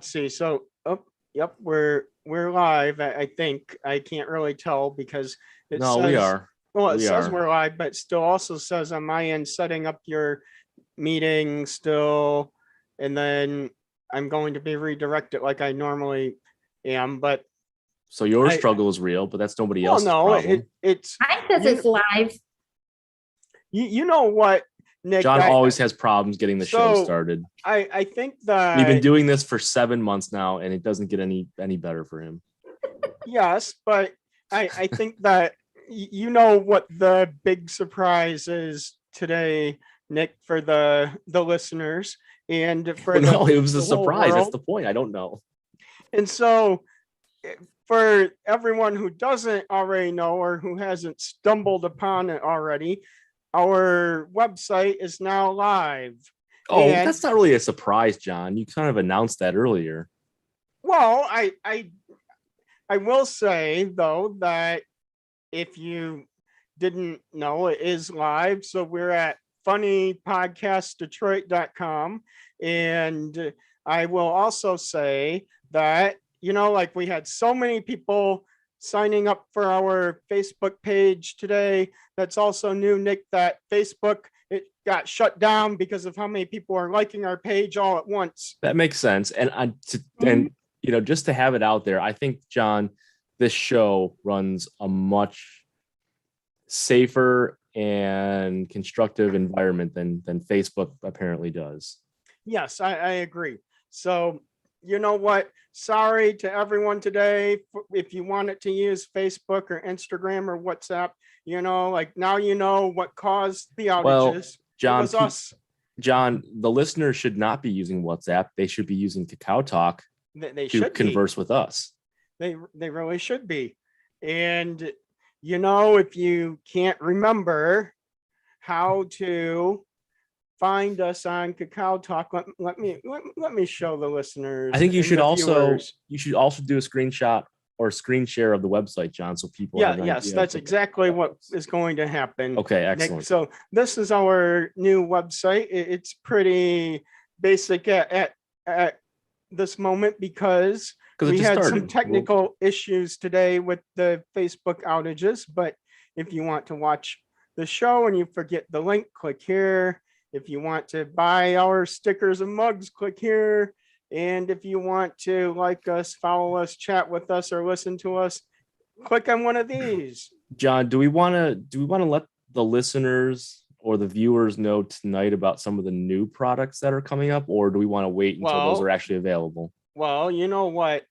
let's see. So, yep, we're live. I think I can't really tell because it No, we says, are. well, it We says are. we're live, but still also says on my end setting up your meeting still, and then I'm going to be redirected like I normally am. But So your I, struggle is real, but that's nobody well, else's no, problem. it's Mine says you. it's live. You know what, Nick? John always has problems getting the show so started. I think We've that been doing this for 7 months now, and it doesn't get any better for him. yes, but I think that you know what the big surprise is today, Nick, for the listeners and for Well, no, it was a the whole surprise. That's world. the point. I don't know. And so for everyone who doesn't already know or who hasn't stumbled upon it already, our website is now live. Oh, And that's not really a surprise, John. You kind of announced that earlier. well, I will say though that if you didn't know, it is live. So we're at funnypodcastdetroit.com. And I will also say that, like we had so many people signing up for our Facebook page today. That's also new, Nick, that Facebook, it got shut down because of how many people are liking our page all at once. That makes sense. And just to have it out there, I think, John, this show runs a much safer and constructive environment than Facebook apparently does. Yes, I agree. So, you know what? Sorry to everyone today. If you wanted to use Facebook or Instagram or WhatsApp, like now you know what caused the outages. Well, John, it was us. John, the listeners should not be using WhatsApp. They should be using Kakao Talk They to should converse with us. They really should be. And if you can't remember how to find us on Kakao Talk, let me show the listeners. I think you and should the also viewers. do a screenshot or screen share of the website, John, so people have an Yes, idea that's of exactly what is going to happen. Okay, Nick. excellent. So this is our new website. It's pretty basic at this moment because we had some technical issues today with the Facebook outages. But if you want to watch the show and you forget the link, click here. If you want to buy our stickers and mugs, click here. And if you want to like us, follow us, chat with us, or listen to us, click on one of these. John, do we want to let the listeners or the viewers know tonight about some of the new products that are coming up, or do we want to wait until those are actually available? Well, you know what?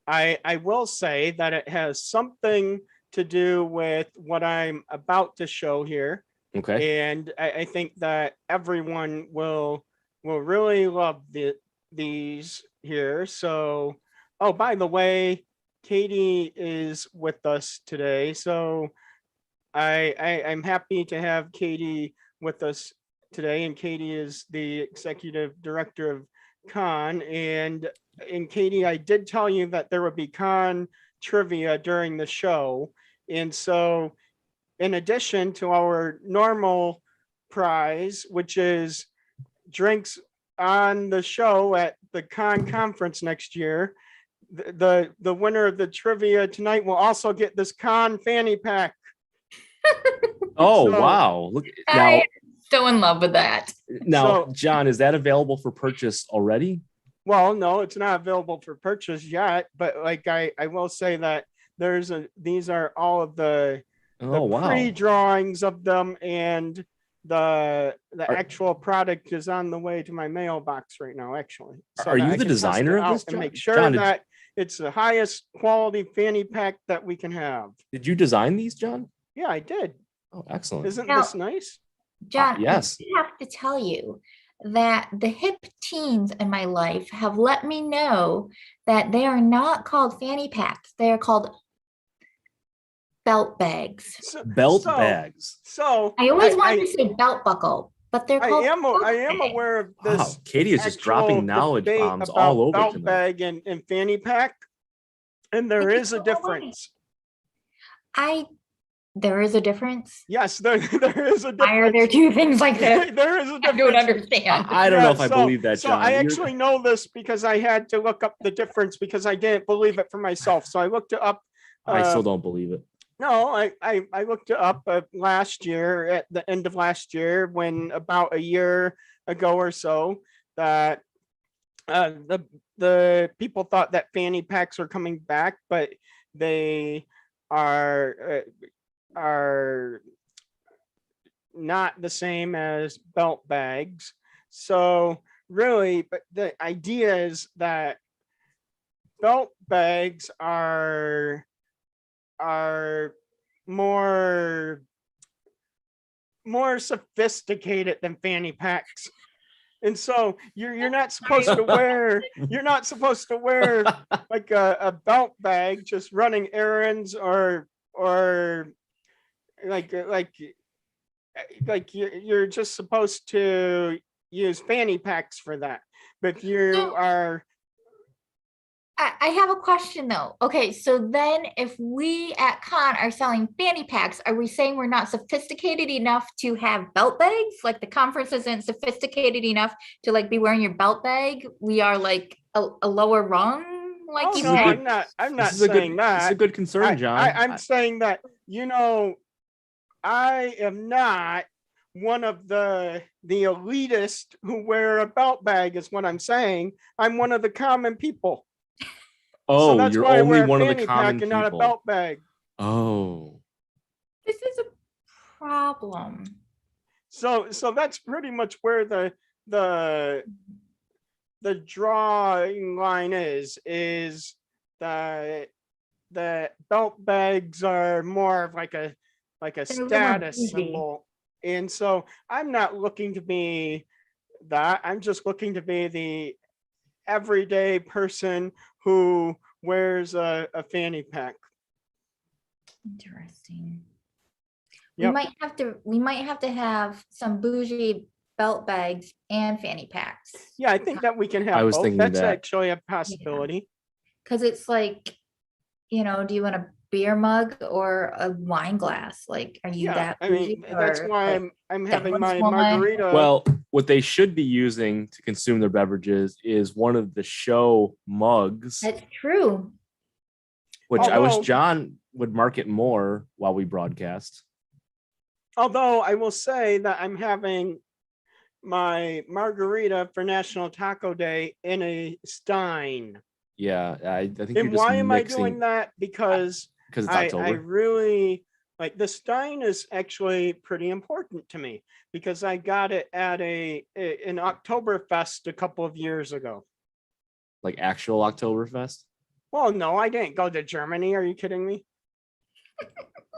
I will say that it has something to do with what I'm about to show here. Okay. And I think that everyone will really love these here. So, oh, by the way, Katie is with us today. So I'm happy to have Katie with us today. And Katie is the executive director of Con. And Katie, I did tell you that there would be Con trivia during the show. And so in addition to our normal prize, which is drinks on the show at the Con conference next year, the winner of the trivia tonight will also get this Con fanny pack. Oh, wow. Look now. I'm so in love with that. Now, John, is that available for purchase already? Well, no, it's not available for purchase yet, but like I will say that these are all of the pre-drawings of them, and the actual product is on the way to my mailbox right now, actually. So are you the designer of this, John? And make sure that it's the highest quality fanny pack that we can have. Did you design these, John? Yeah, I did. Oh, excellent. Isn't this nice? John, yes. I have to tell you that the hip teens in my life have let me know that they are not called fanny packs. They are called belt bags. Bags. So I always wanted to say belt buckle, but they're called. I am aware of this. Wow, Katie is just dropping knowledge bombs all over belt tonight. Bag and fanny pack, and there is a difference. I There is a difference. Yes, there is a difference. Why are there two things like this? There is a I difference. don't understand. I don't know if I so- believe that, So John. I You're- actually know this because I had to look up the difference because I didn't believe it for myself. So I looked it up. I still don't believe it. No, I looked it up last year, at the end of last year, when about a year ago or so, that the people thought that fanny packs were coming back, but they are not the same as belt bags. So really, but the idea is that belt bags are more sophisticated than fanny packs. And so you're not supposed to wear like a belt bag just running errands or like you're just supposed to use fanny packs for that. But you So- are I have a question though. Okay, so then if we at Con are selling fanny packs, are we saying we're not sophisticated enough to have belt bags? Like the conference isn't sophisticated enough to like be wearing your belt bag? We are like a lower rung? Like oh you no, said? I'm not This is saying that. This is a good concern, John. I'm saying that, I am not one of the elitist who wear a belt bag is what I'm saying. I'm one of the common people. So Oh, that's you're why I only wear a one of the fanny common pack and not a people. belt bag. Oh, This is a problem. So that's pretty much where the drawing line is that belt bags are more of like a little more status bougie. symbol. And so I'm not looking to be that. I'm just looking to be the everyday person who wears a fanny pack. Interesting. Yep. We might have to have some bougie belt bags and fanny packs. Yeah, I think that we can have I was both. thinking That's that. actually a possibility. Because it's like, do you want a beer mug or a wine glass? Like, are you Yeah, that I mean, bougie, that's or, why like, I'm having Douglas my woman? margarita. well, what they should be using to consume their beverages is one of the show mugs, That's true. which I wish Although- John would market more while we broadcast. Although I will say that I'm having my margarita for National Taco Day in a stein. Yeah, I think you're And just why am I mixing doing that? Because because it's I October. really like the stein is actually pretty important to me because I got it at an Oktoberfest a couple of years ago. Like actual Oktoberfest. Well, no, I didn't go to Germany. Are you kidding me?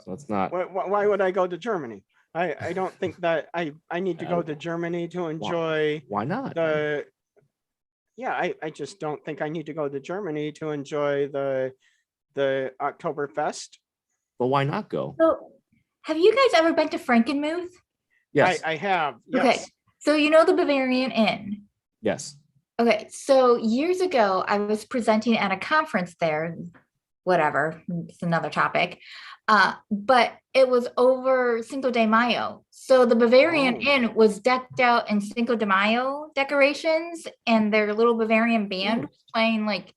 So it's not. Why would I go to Germany? I don't think that I need to go to Germany to enjoy Why not? I just don't think I need to go to Germany to enjoy the Oktoberfest. But why not go? So, have you guys ever been to Frankenmuth? Yes. I have. Okay. Yes. So you know the Bavarian Inn. Yes. Okay, so years ago, I was presenting at a conference there, whatever, it's another topic. But it was over Cinco de Mayo. So the Bavarian Oh. Inn was decked out in Cinco de Mayo decorations, and their little Bavarian band was playing like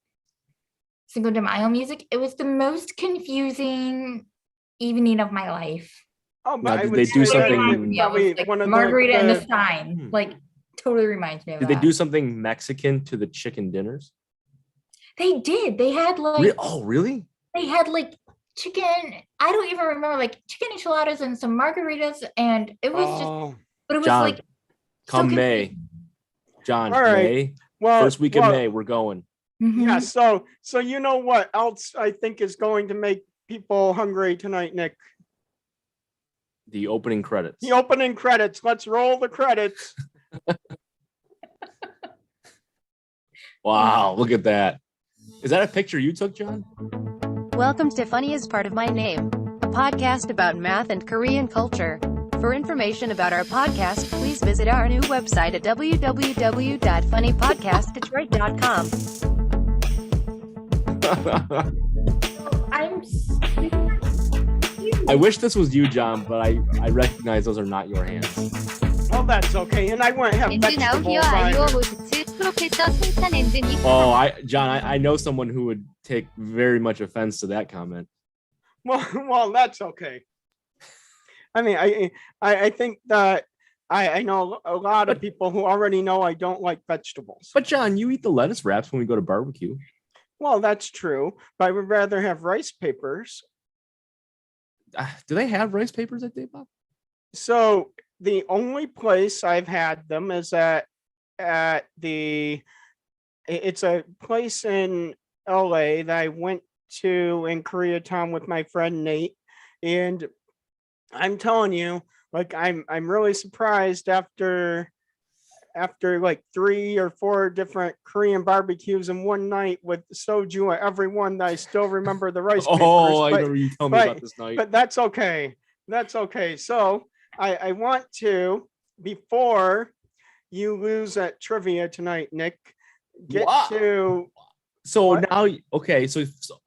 Cinco de Mayo music. It was the most confusing evening of my life. Oh, Now, but I did would they do say something- that Yeah, it was probably like one of Margarita and the the Stein, like totally reminds me of Did that. they do something Mexican to the chicken dinners? They did. They had like Oh, really? they had like chicken. I don't even remember, like chicken enchiladas and some margaritas, and it was just. Oh, But it was John, like so come May. confusing. John, All right. May. well, First week of well, May, we're going. Yeah. Mhm. So you know what else I think is going to make people hungry tonight, Nick? The opening credits. The opening credits. Let's roll the credits. Wow, look at that. Is that a picture you took, John? Welcome to Funny is Part of My Name, a podcast about math and Korean culture. For information about our podcast, please visit our new website at www.funnypodcastdetroit.com. I'm super confused. I wish this was you, John, but I recognize those are not your hands. Well, that's okay. And I wouldn't have 엔드 나오기와 vegetables 아이오 either. 모스트 프로페서 승찬 엔드니 Oh, John, I know someone who would take very much offense to that comment. Well, that's okay. I mean, I think that I know a lot of people who already know I don't like vegetables. But John, you eat the lettuce wraps when we go to barbecue. Well, that's true, but I would rather have rice papers. Do they have rice papers at Dave Bob? So the only place I've had them is at it's a place in LA that I went to in Koreatown with my friend Nate, and I'm telling you, like I'm really surprised after like 3 or 4 different Korean barbecues in one night with soju at every one that I still remember the rice papers. Oh, I but- remember you telling me about this night. but that's okay. That's okay. So I want to, before you lose at trivia tonight, Nick, get Wow. to So What? now, okay,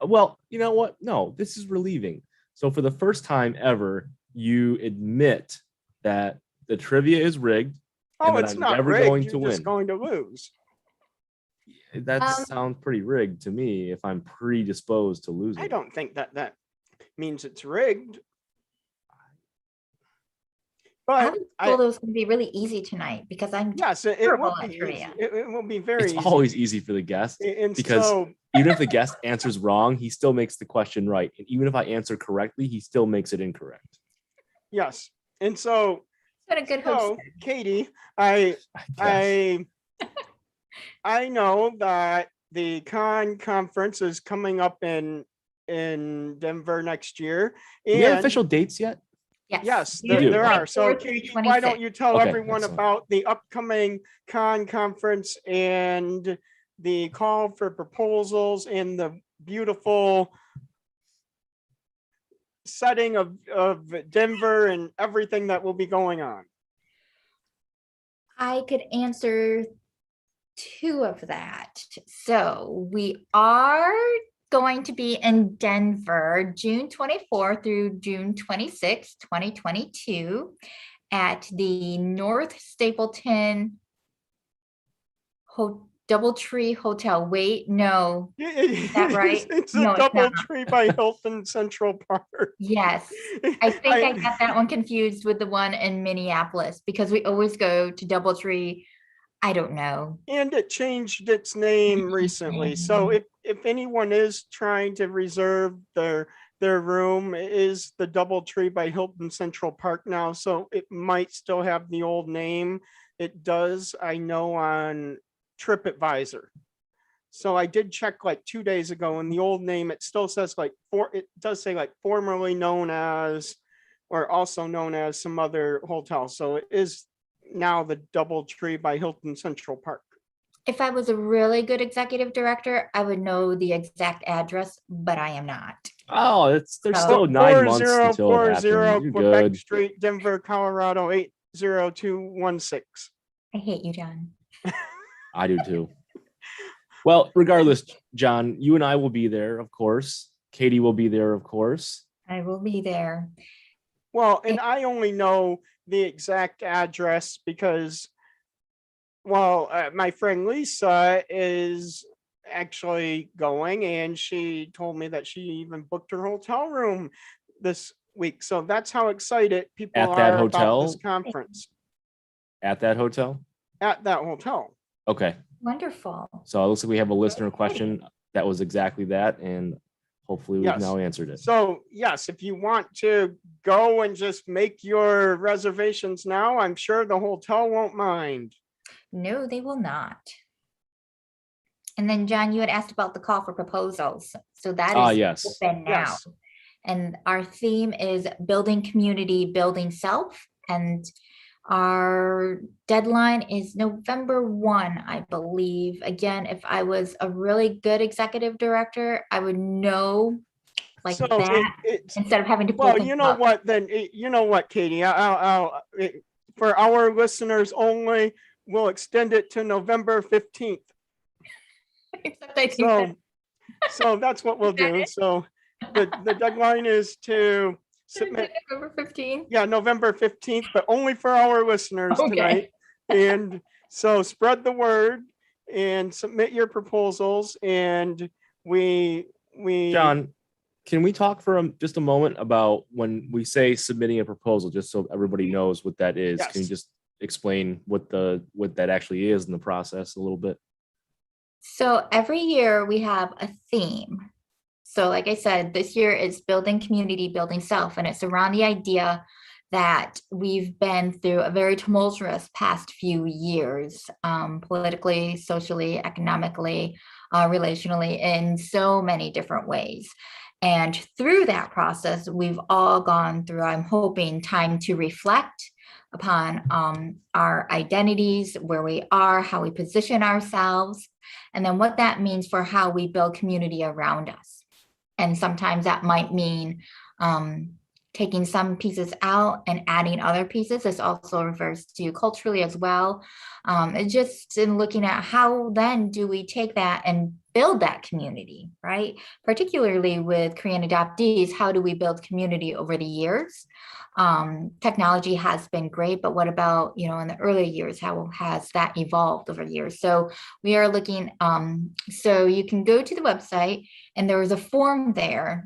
well, you know what? No, this is relieving. So for the first time ever, you admit that the trivia is rigged. and that it's I'm not never rigged. going You're to just win. going to lose. That Um, sounds pretty rigged to me if I'm predisposed to losing. I don't think that means it's rigged. I But was told it was going to be really easy tonight because I'm yes, it terrible will at be easy. trivia. It will be very It's easy. always easy for the guest And because so, even if the guest answers wrong, he still makes the question right. And even if I answer correctly, he still makes it incorrect. yes. And so, been a good host. Katie, I guess. I know that the con conference is coming up in Denver next year. Do we have And official dates yet? yes, We do. there are. So 24 through Katie, why don't 26. you tell Okay, everyone excellent. about the upcoming con conference and the call for proposals and the beautiful setting of Denver and everything that will be going on. I could answer 2 of that. So we are going to be in Denver, June 24 through June 26, 2022 at the North Stapleton Doubletree Hotel. Wait, no. Is that right? It's No, a it's double not. tree by Hilton Central Park. Yes. I think I got that one confused with the one in Minneapolis because we always go to Doubletree. I don't know. And it changed its name recently. So if anyone is trying to reserve their room, it is the Doubletree by Hilton Central Park now. So it might still have the old name. It does, I know, on TripAdvisor. So I did check like 2 days ago, and the old name, it still says like it does say like formerly known as, or also known as some other hotel. So it is now the Doubletree by Hilton Central Park. If I was a really good executive director, I would know the exact address, but I am not. Oh, there's So- still 9 months until it 4040 happens. You're Quebec good. Street, Denver, Colorado 80216. I hate you, John. I do too. Well, regardless, John, you and I will be there, of course. Katie will be there, of course. I will be there. Well, and I only know the exact address because, well, my friend Lisa is actually going, and she told me that she even booked her hotel room this week. So that's how excited people At that are about this hotel? conference At that hotel? at that hotel. Okay. Wonderful. So it looks like we have a listener exciting. question that was exactly that, and hopefully we've Yes. now answered it. So yes, if you want to go and just make your reservations now, I'm sure the hotel won't mind. No, they will not. And then, John, you had asked about the call for proposals. So that is Yes. open now. Yes. And our theme is building community, building self. And our deadline is November 1, I believe. Again, if I was a really good executive director, I would know like So that it's instead of having to pull well, things you know up. what? Then you know what, Katie? For our listeners only, we'll extend it to November 15th. Except I think that So that's what we'll Is that do. it? So the deadline is to submit. November 15th. Yeah, November 15th, but only for our listeners Okay. tonight. And so spread the word and submit your proposals. And we John, can we talk for just a moment about when we say submitting a proposal, just so everybody knows what that is? Can you Yes. just explain what that actually is in the process a little bit? So every year we have a theme. So like I said, this year is building community, building self, and it's around the idea that we've been through a very tumultuous past few years, politically, socially, economically, relationally, in so many different ways. And through that process, we've all gone through, I'm hoping, time to reflect upon our identities, where we are, how we position ourselves, and then what that means for how we build community around us. And sometimes that might mean taking some pieces out and adding other pieces. This also refers to culturally as well. It's just in looking at how then do we take that and build that community, right? Particularly with Korean adoptees, how do we build community over the years? Technology has been great, but what about, in the early years, how has that evolved over the years? So we are looking, so you can go to the website and there is a form there.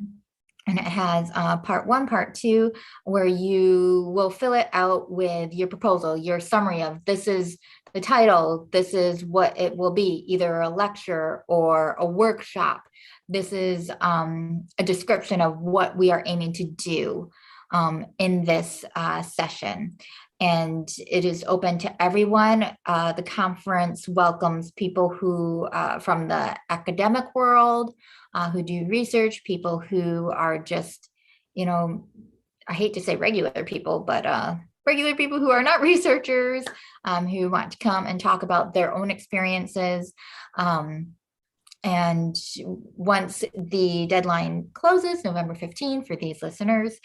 And it has part 1, part 2, where you will fill it out with your proposal, your summary of this is the title, this is what it will be, either a lecture or a workshop. This is a description of what we are aiming to do in this session. And it is open to everyone. The conference welcomes people who from the academic world, who do research, people who are just, I hate to say regular people, but regular people who are not researchers, who want to come and talk about their own experiences. And once the deadline closes, November 15 for these listeners,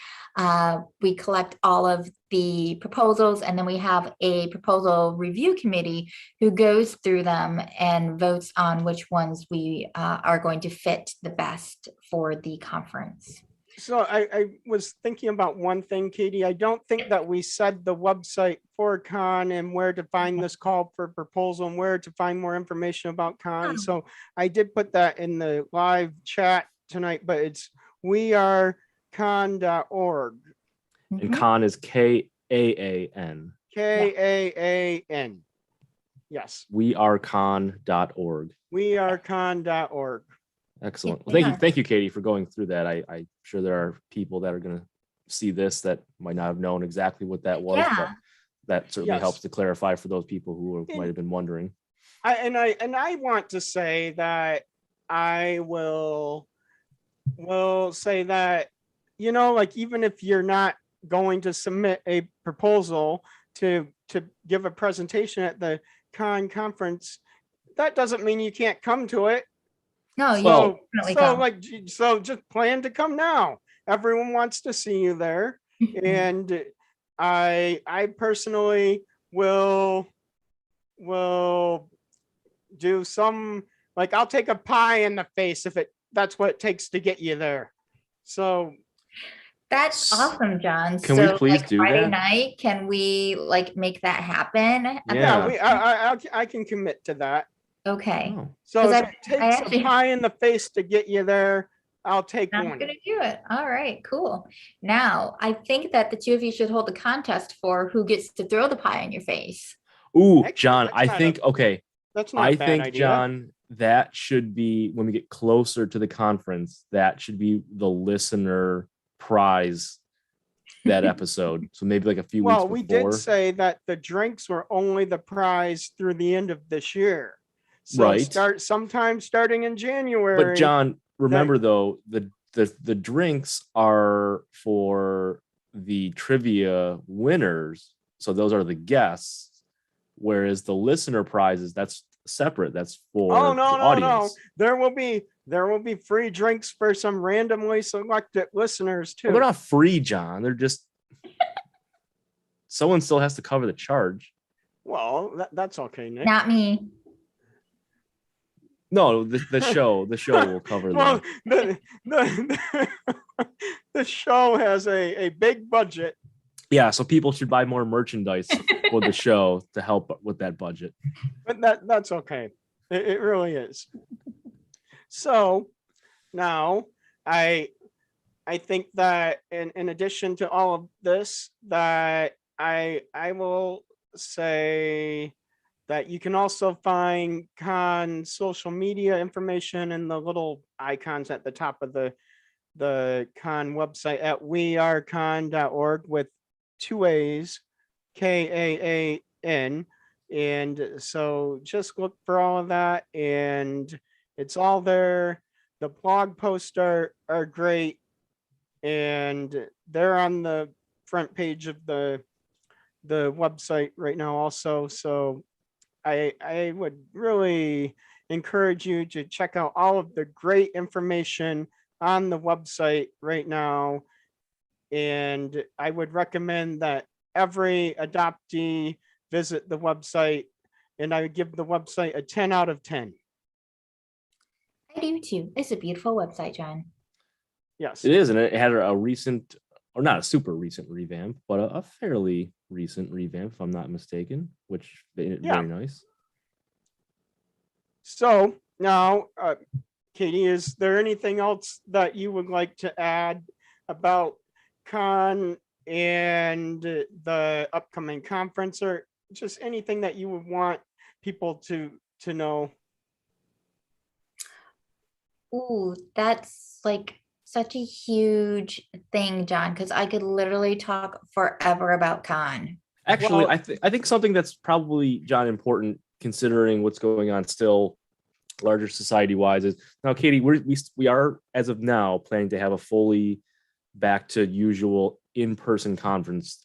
we collect all of the proposals, and then we have a proposal review committee who goes through them and votes on which ones we are going to fit the best for the conference. So I was thinking about one thing, Katie. I don't think that we said the website for Con and where to find this call for proposal and where to find more information about Con. So I did put that in the live chat tonight, but it's wearecon.org. And Con is KAAN. KAAN. Yes. Wearecon.org. Wearecon.org. Excellent. Yeah. Well, thank you, Katie, for going through that. I'm sure there are people that are going to see this that might not have known exactly what that was, but that certainly Yes. helps to clarify for those people who might have been wondering. I want to say that I will say that, like, even if you're not going to submit a proposal to give a presentation at the conference, that doesn't mean you can't come to it. No, So just plan to come now. Everyone wants to see you there. And I personally will do some, like, I'll take a pie in the face if that's what it takes to get you there. So that's awesome, John. Can we please do Friday that? night, can we make that happen? Yeah. I can commit to that. Okay. Oh. So 'Cause if it takes a pie in the face to get you there, I'll take I'm one. gonna do it. All right, cool. Now, I think that the two of you should hold a contest for who gets to throw the pie in your face. Ooh, Actually, John, that's I not think, okay. That's not I a bad think, idea. John, that should be, when we get closer to the conference, that should be the listener prize that episode. So maybe like a few weeks Well, before. we did say that the drinks were only the prize through the end of this year. So Right. starting in January. But John, remember though, the drinks are for the trivia winners. So those are the guests. Whereas the listener prizes, that's separate. That's for the audience. There will be free drinks for some randomly selected listeners too. Well, they're not free, John. They're just someone still has to cover the charge. Well, that's okay, Nick. Not me. No, the show will cover Well, that. the this show has a big budget. Yeah, so people should buy more merchandise for the show to help with that budget. But that's okay. It really is. So now I think that in addition to all of this, that I will say that you can also find Con social media information in the little icons at the top of the Con website at wearecon.org with 2 A's, KAAN. And so just look for all of that, and it's all there. The blog posts are great, and they're on the front page of the website right now also. So I would really encourage you to check out all of the great information on the website right now. And I would recommend that every adoptee visit the website, and I would give the website a 10 out of 10. I do too. It's a beautiful website, John. Yes. It is, and it had a recent, or not a super recent revamp, but a fairly recent revamp, if I'm not mistaken, which very nice. So now, Katie, is there anything else that you would like to add about Con and the upcoming conference, or just anything that you would want people to know? Ooh, that's like such a huge thing, John, because I could literally talk forever about Con. Actually, Well- I think something that's probably, John, important considering what's going on still larger society wise is now, Katie, we are as of now planning to have a fully back to usual in-person conference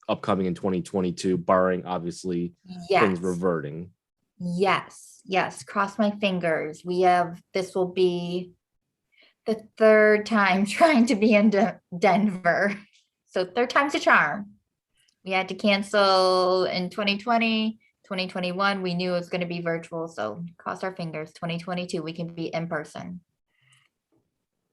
upcoming in 2022, barring obviously Yes. things reverting. Yes. Cross my fingers. This will be the third time trying to be in Denver. So third time's a charm. We had to cancel in 2020, 2021. We knew it was going to be virtual. So cross our fingers. 2022, we can be in person.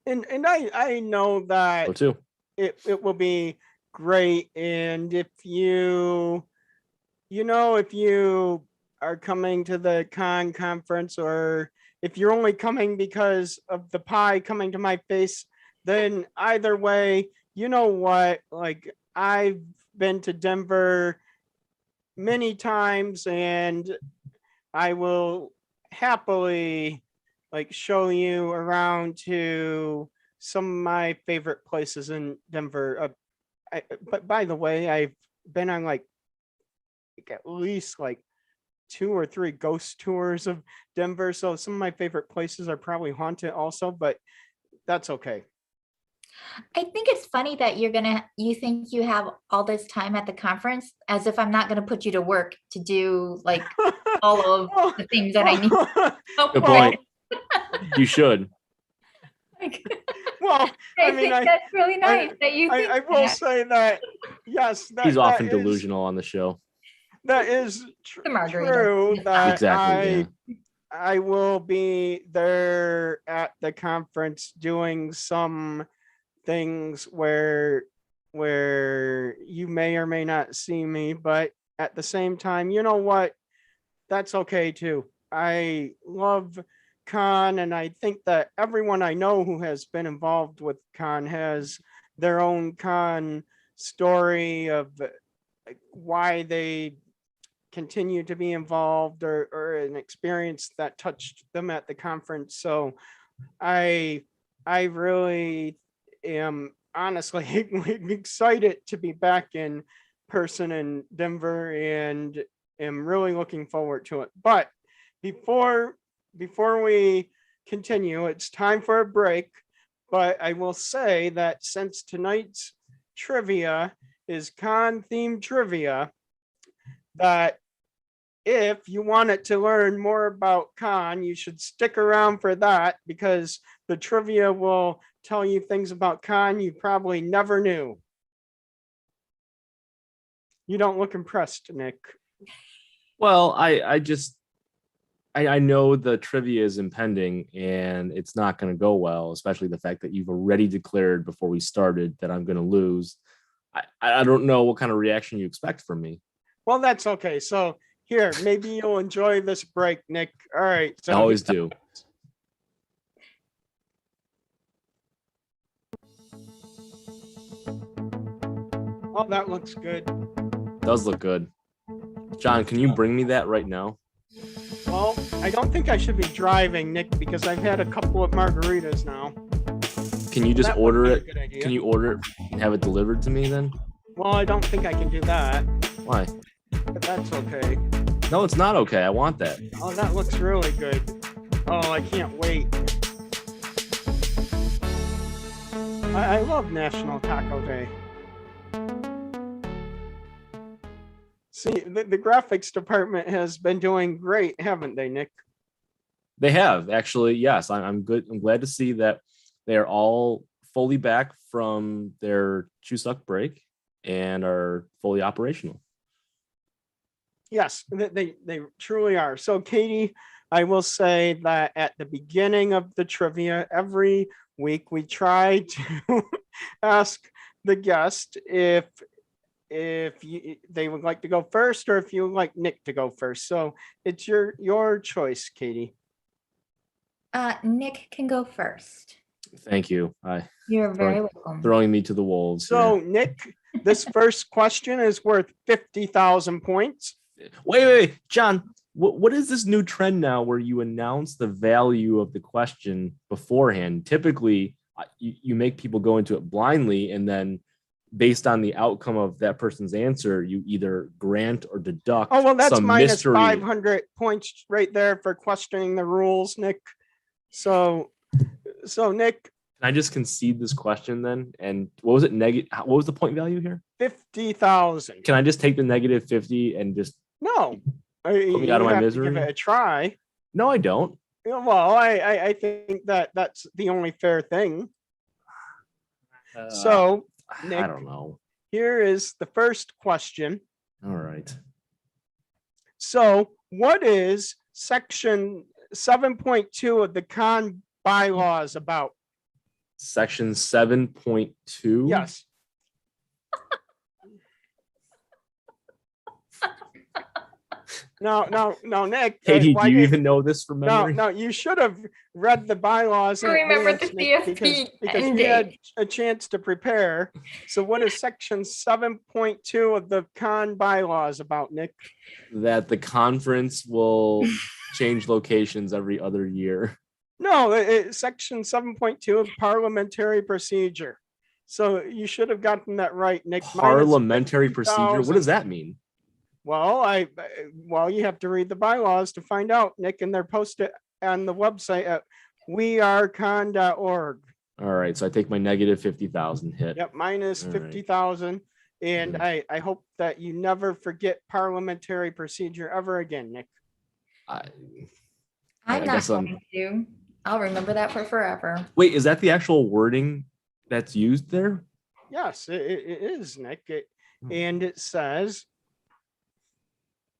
And I know that So too. it will be great. And if you are coming to the Con conference, or if you're only coming because of the pie coming to my face, then either way, you know what? Like, I've been to Denver many times, and I will happily show you around to some of my favorite places in Denver. But by the way, I've been on at least 2 or 3 ghost tours of Denver. So some of my favorite places are probably haunted also, but that's okay. I think it's funny that you think you have all this time at the conference, as if I'm not gonna put you to work to do all of the things that I need. Good point. You should. Well, I mean, think that's really nice that you think I will that. say that, yes, He's that often is- delusional on the show. That is The margarita. true. It's That Exactly. Yeah. I will be there at the conference doing some things where you may or may not see me, but at the same time, you know what? That's okay too. I love Con, and I think that everyone I know who has been involved with Con has their own Con story of why they continue to be involved, or an experience that touched them at the conference. So I really am honestly excited to be back in person in Denver, and am really looking forward to it. But before we continue, it's time for a break. But I will say that since tonight's trivia is Con themed trivia, that if you wanted to learn more about Con, you should stick around for that, because the trivia will tell you things about Con you probably never knew. You don't look impressed, Nick. Well, I I know the trivia is impending and it's not going to go well, especially the fact that you've already declared before we started that I'm going to lose. I don't know what kind of reaction you expect from me. Well, that's okay. So here, maybe you'll enjoy this break, Nick. All right. I So always do. oh, that looks good. Does look good. John, can you bring me that right now? Well, I don't think I should be driving, Nick, because I've had a couple of margaritas now. Can you just That would order be a it? good idea. Can you order it and have it delivered to me then? Well, I don't think I can do that, Why? but that's okay. No, it's not okay. I want that. Oh, that looks really good. Oh, I can't wait. I love National Taco Day. See, the graphics department has been doing great, haven't they, Nick? They have actually. Yes, I'm good. I'm glad to see that they are all fully back from their Chuseok break and are fully operational. Yes, they truly are. So, Katie, I will say that at the beginning of the trivia every week, we try to ask the guest if they would like to go first or if you would like Nick to go first. So it's your choice, Katie. Nick can go first. Thank you. You're very welcome. Throwing me to the wolves. So here. Nick, this first question is worth 50,000 points. Wait, John. What is this new trend now where you announce the value of the question beforehand? Typically, you make people go into it blindly, and then based on the outcome of that person's answer, you either grant or deduct. Oh, well, that's some minus mystery. 500 points right there for questioning the rules, Nick. So Nick, Can I just concede this question then? And what was it? What was the point value here? 50,000. Can I just take the negative 50 and just No. put me out of my misery? Give it a try. No, I don't. Well, I think that's the only fair thing. So, Nick, I don't know. here is the first question. All right. So, what is section 7.2 of the Khan bylaws about? Section 7.2. Yes. No, Nick. Katie, why do you did- even know this from memory? No, you should have read the bylaws. in I remember advance, the Nick, CFP because end you had date. a chance to prepare. So, what is section 7.2 of the Khan bylaws about, Nick? That the conference will change locations every other year. No, section 7.2 of parliamentary procedure. So you should have gotten that right, Nick. Minus Parliamentary procedure. What 50,000. does that mean? Well, you have to read the bylaws to find out, Nick, and they're posted on the website at wearecon.org. All right, so I take my negative 50,000 hit. Yep, minus All right. 50,000. And Mhm. I hope that you never forget parliamentary procedure ever again, Nick. I I'm not guess I'm- going to. I'll remember that for forever. Wait, is that the actual wording that's used there? Yes, it is, Nick. Hmm. And it says,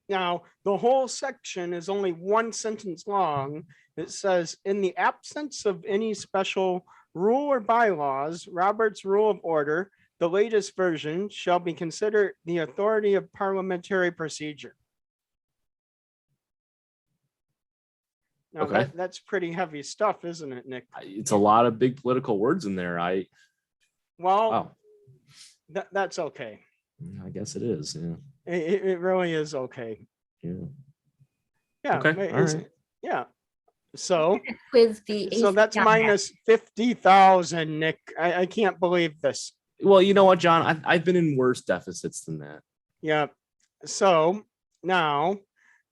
now the whole section is only one sentence long. It says, in the absence of any special rule or bylaws, Robert's Rule of Order, the latest version, shall be considered the authority of parliamentary procedure. Now Okay. that's pretty heavy stuff, isn't it, Nick? It's a lot of big political words in there. Well, Wow. that's okay. I guess it is. Yeah. It really is okay. Yeah. Yeah. Okay, all it's- right. Yeah. So Quiz the so that's AC on that. minus 50,000, Nick. I can't believe this. Well, you know what, John? I've been in worse deficits than that. Yeah. So now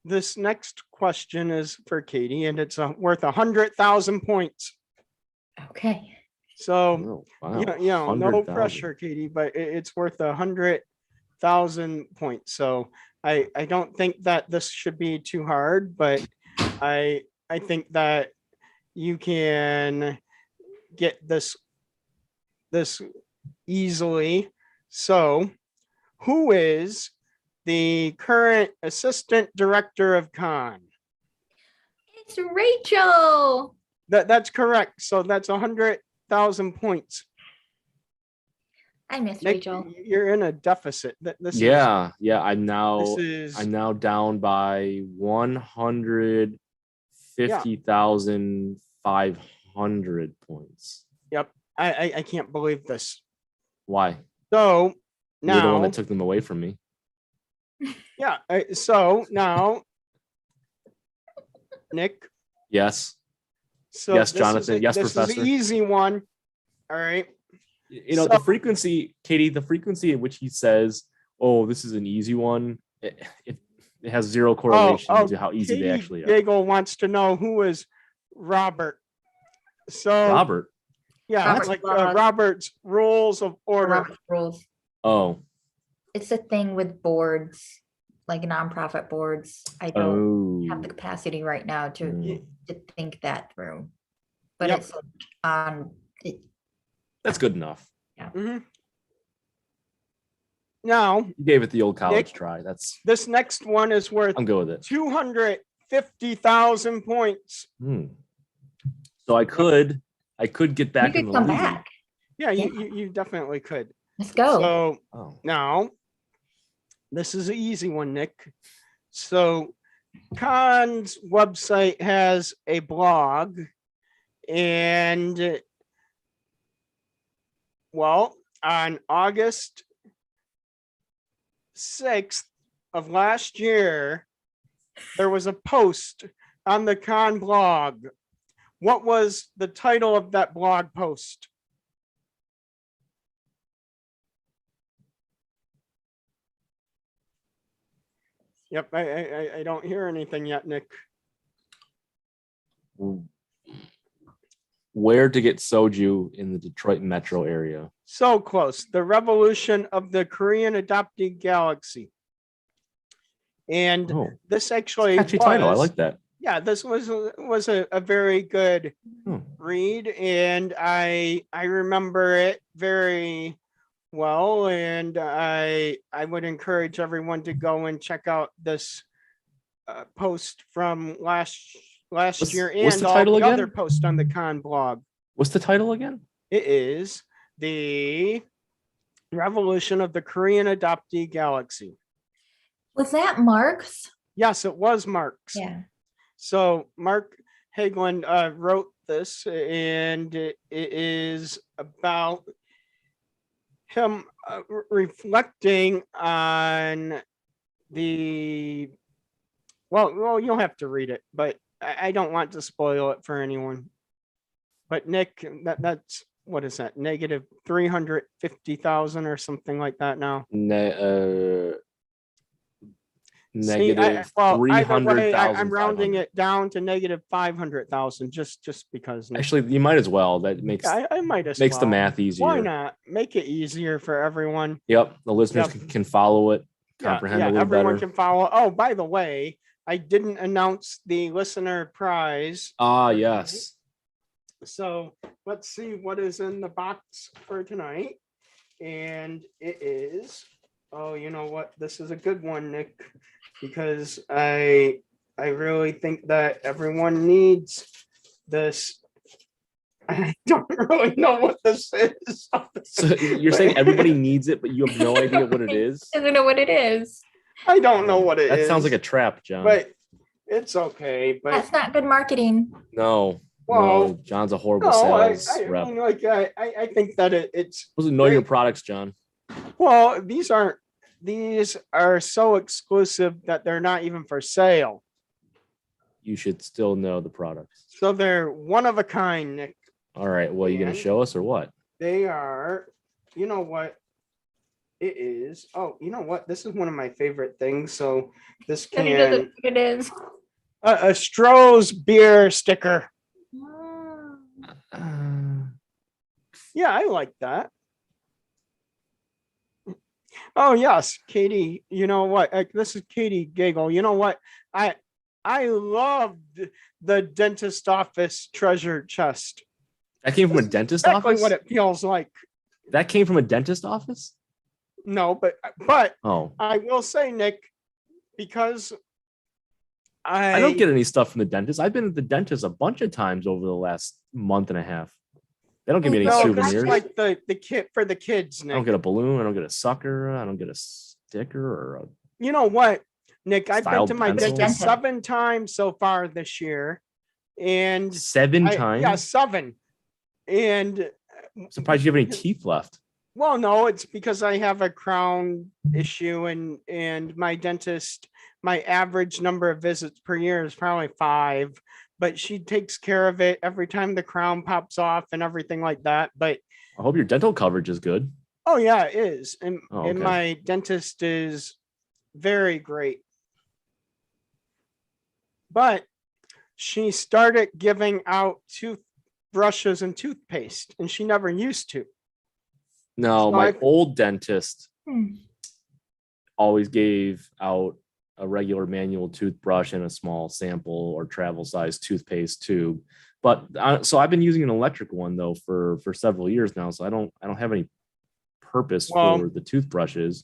this next question is for Katie, and it's worth 100,000 points. Okay. So Oh, wow. no 100,000. pressure, Katie, but it's worth 100,000 points. So I don't think that this should be too hard, but I think that you can get this easily. So, who is the current assistant director of Khan? It's Rachel. That's correct. So that's 100,000 points. I miss Nick, Rachel. you're in a deficit. This Yeah. this I'm now down by 150,500 points. Yep. I can't believe this. Why? So You're the one now, that took them away from me. yeah. So now, Nick. Yes. So Yes, this Jonathan. is Yes, this Professor. is an easy one. All right. You know, So- the frequency, Katie, the frequency in which he says, "Oh, this is an easy one," it has zero correlation to how easy they Katie actually are. Gagel wants to know who is Robert. So Robert. yeah, Robert's like blog. Robert's Rules of Order. Robert's Rules. Oh. It's a thing with boards, like nonprofit boards. I don't have the Oh. capacity right now to Mm. think that through. But Yep. it's on. That's good enough. Mhm. Now, You gave it the old college Nick? try. That's this next one is worth I'm good with it. 250,000 points. So I could get back You in could the come lead. back. Yeah, Yeah. you definitely could. Let's go. So Oh. now, this is an easy one, Nick. So Khan's website has a blog, and well, on August 6th of last year, there was a post on the Khan blog. What was the title of that blog post? Yep, I don't hear anything yet, Nick. Where to get soju in the Detroit metro area? So close. The Revolution of the Korean Adopted Galaxy. And Oh, this actually catchy title. I like that. Yeah, this was a very good Hmm. read, and I remember it very well, and I would encourage everyone to go and check out this post from last year what's and the all title the again? other posts on the Khan blog. What's the title again? It is the Revolution of the Korean Adoptee Galaxy. Was that Mark's? Yes, it was Mark's. Yeah. So Mark Hagelin wrote this, and it is about him reflecting on the. Well, you'll have to read it, but I don't want to spoil it for anyone. But Nick, that's what is that? Negative 350,000 or something like that now. Negative either way, 300,000. I'm rounding it down to negative 500,000 just because. Nick. Actually, you might as well. That makes I might as makes well. the math easier. Why not make it easier for everyone? Yep, the listeners Yep. can follow it, comprehend a little everyone better. can follow. Oh, by the way, I didn't announce the listener prize. Ah, for yes. tonight. So let's see what is in the box for tonight. And it is, oh, you know what? This is a good one, Nick, because I really think that everyone needs this. I don't really know what this is. So you're saying everybody needs it, but you have no idea what it is? I don't know what it is. I don't know what it is. That sounds like a trap, John. But it's okay. But That's not good marketing. No. Well, no, John's a horrible no, sales I rep. mean, like I think that it's Doesn't know your great. products, John. Well, these are so exclusive that they're not even for sale. You should still know the products. So they're one of a kind, Nick. All right. Well, you going to And- show us or what? They are, you know what it is. Oh, you know what? This is one of my favorite things. So this He doesn't know can what it is. a Stroh's beer sticker. Yeah, I like that. Oh yes, Katie. You know what? This is Katie Gagel. You know what? I loved the dentist office treasure chest. That came from a That's dentist Exactly office? what it feels like. That came from a dentist office? No, but Oh. I will say, Nick, because I don't get any stuff from the dentist. I've been at the dentist a bunch of times over the last month and a half. They don't give me any No, this is souvenirs. like the kit for the kids, I don't Nick. get a balloon. I don't get a sucker. I don't get a sticker or a You know what, Nick? I've been Styled to my pencil? dentist 7 times so far this year, and 7 times. yeah, 7. And Surprised you have any teeth left. well, no, it's because I have a crown issue, and my dentist, my average number of visits per year is probably 5, but she takes care of it every time the crown pops off and everything like that. But I hope your dental coverage is good. oh yeah, it is. And Oh, and okay. my dentist is very great. But she started giving out toothbrushes and toothpaste, and she never used to. No, So my I've- old dentist Hmm. always gave out a regular manual toothbrush and a small sample or travel size toothpaste tube. But so I've been using an electric one though for several years now. So I don't have any purpose Well, for the toothbrushes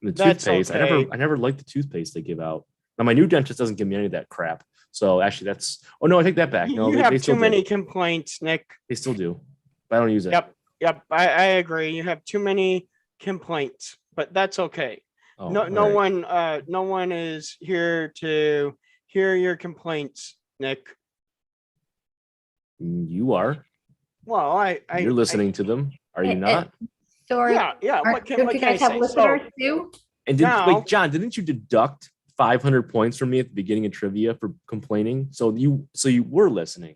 and the that's toothpaste. okay. I never liked the toothpaste they give out. Now my new dentist doesn't give me any of that crap. So actually that's no, I take that back. No, You they have still too do. many complaints, Nick. They still do. But I don't use it. Yep, I agree. You have too many complaints, but that's okay. Oh, No, all no right. one is here to hear your complaints, Nick. You are. Well, You're listening to them. Are you not? Sorry. Yeah. What Don't can you I guys have say? listeners too? And now- wait, John, didn't you deduct 500 points from me at the beginning of trivia for complaining? So you were listening.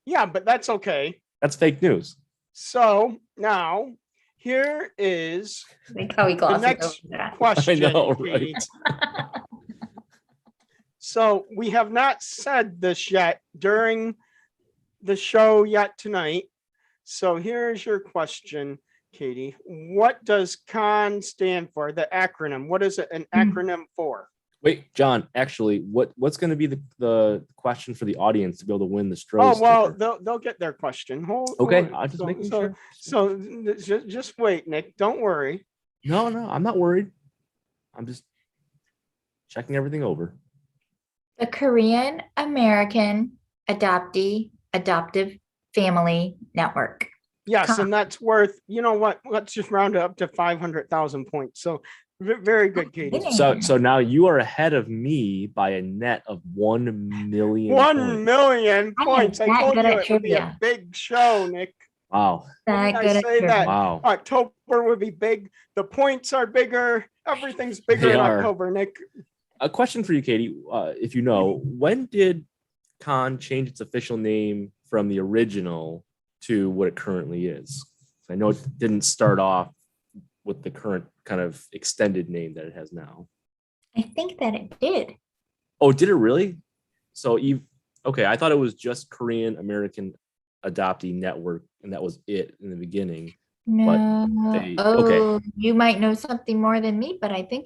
Yeah, but that's okay. That's fake news. So now here is Like how he the glosses next over that. question. know, Katie. right? So we have not said this yet during the show yet tonight. So here's your question, Katie. What does CON stand for? The acronym. What is it an acronym for? Wait, John, actually, what's going to be the question for the audience to be able to win the Stroh Oh, well, sticker? they'll get their question. Okay, hold- I'm just making so, sure. So just wait, Nick. Don't worry. No, I'm not worried. I'm just checking everything over. The Korean American Adoptive Family Network. Yes, Con. and that's worth, you know what? Let's just round it up to 500,000 points. So very good, Katie. Winning. So now you are ahead of me by a net of 1 million. 1 points. million I am points. I that told good you at it would be a trivia. big show, Nick. Wow. That I good at say that? trivia. Wow. October would be big. The points are bigger. Everything's bigger They in are. October, Nick. A question for you, Katie. If you know, when did Con change its official name from the original to what it currently is? I know it didn't start off with the current kind of extended name that it has now. I think that it did. Oh, did it really? So okay, I thought it was just Korean American Adoptee Network, and that was it in the beginning. No. they- Oh, okay. you might know something more than me, but I think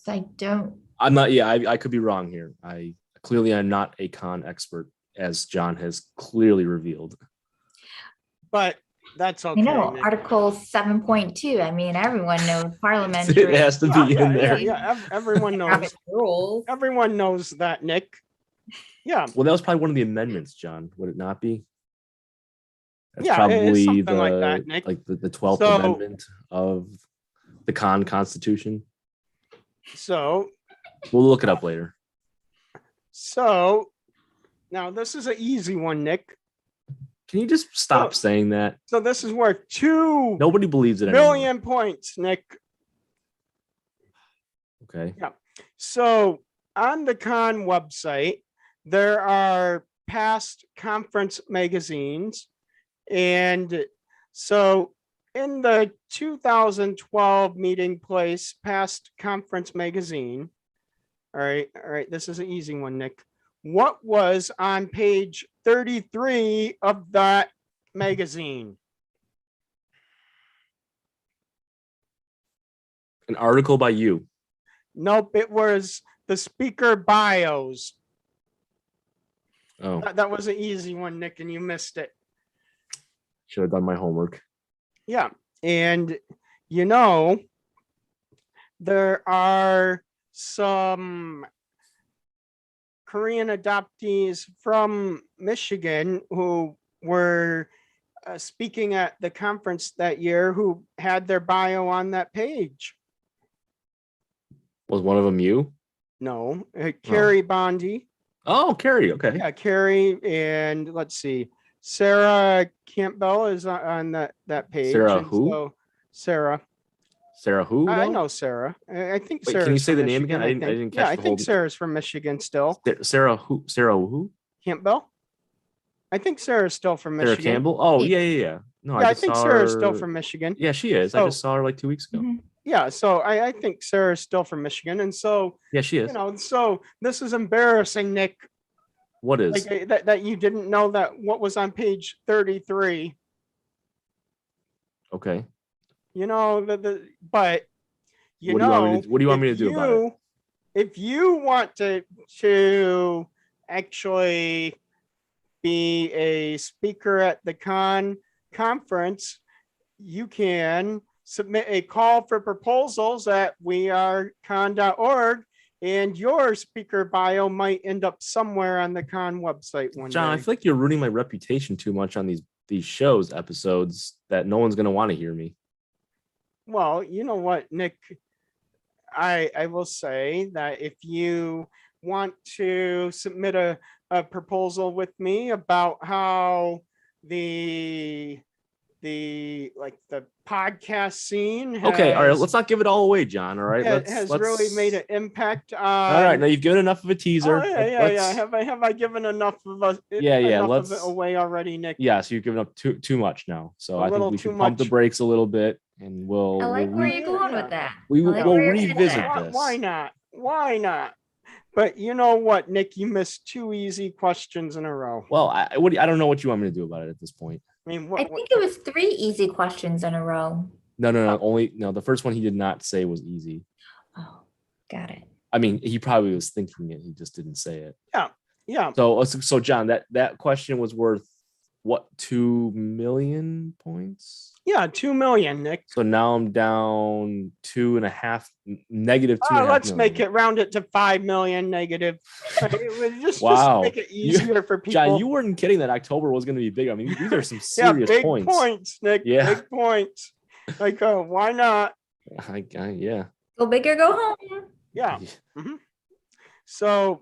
I don't. I'm not. Yeah, I could be wrong here. I clearly I'm not a con expert, as John has clearly revealed. But that's okay. You know, Nick. Article 7.2. I mean, everyone knows parliamentary. It has to be in there. Everyone knows. Robert's rules. Everyone knows that, Nick. Yeah. Well, that was probably one of the amendments, John. Would it not be? That's Yeah, it is probably something like that, Nick. the 12th So- amendment of the Constitution. So We'll look it up later. now this is an easy one, Nick. Can you just stop Oh. saying that? So this is worth 2 Nobody believes it anymore. million points, Nick. Okay. So on the Con website, there are past conference magazines. And so in the 2012 meeting place past conference magazine, all right, this is an easy one, Nick. What was on page 33 of that magazine? An article by you. Nope, it was the speaker bios. Oh, That was an easy one, Nick, and you missed it. should have done my homework. Yeah. And you know, there are some Korean adoptees from Michigan who were speaking at the conference that year who had their bio on that page. Was one of them you? No, Carrie Bondi. Oh, Carrie. Okay. Yeah, Carrie, and let's see, Sarah Campbell is on that page. Sarah and who? so Sarah. Sarah who? I though? know Sarah. I think Wait, Sarah's can you say from the name Michigan, again? I think. didn't Yeah, catch I the think whole- Sarah's from Michigan still. Sarah who? Sarah who? Campbell? I think Sarah's still from Sarah Michigan. Campbell? Oh, yeah. No, Yeah, I just think saw Sarah's her- still from Michigan. Yeah, she is. I So- just saw her like 2 weeks ago. Mhm. Yeah, so I think Sarah's still from Michigan. And so, Yeah, she is. you know, so this is embarrassing, Nick, What is? like that you didn't know that what was on page 33. Okay. You know, but you What do you want me know, to- what do you want me if to do about it? If you want to actually be a speaker at the conference, you can submit a call for proposals at wearecon.org, and your speaker bio might end up somewhere on the con website one John, I day. feel like you're ruining my reputation too much on these shows episodes that no one's gonna want to hear me. Well, you know what, Nick? I will say that if you want to submit a proposal with me about how the podcast scene Okay, all right. has- Let's not give it all away, John. All right. has really made an impact on. All right, now you've given enough of a teaser. Oh, yeah. Have I given enough of us? Yeah. enough of Let's it away already, Nick. Yeah, so you've given up too much now. So A I think little we too should pump the much. brakes a little bit, and we'll I like we'll where re- you're going Yeah. with that. we I will like we'll where you're headed revisit there. this. Why not? Why not? But you know what, Nick? You missed 2 easy questions in a row. Well, I don't know what you want me to do about it at this point. I mean, I think it was 3 easy questions in a row. No. The first one he did not say was easy. Oh, got it. I mean, he probably was thinking it. He just didn't say it. yeah. So John, that question was worth what, 2 million points? Yeah, 2 million, Nick. So now I'm down negative two. Let's make it round it to 5 million negative. Just Wow. make it easier for people. John, you weren't kidding that October was going to be big. I mean, these are some yeah, serious big points. Nick. Yeah. Big points. Like, why not? Yeah. Go big or go home. Yeah. Mhm. So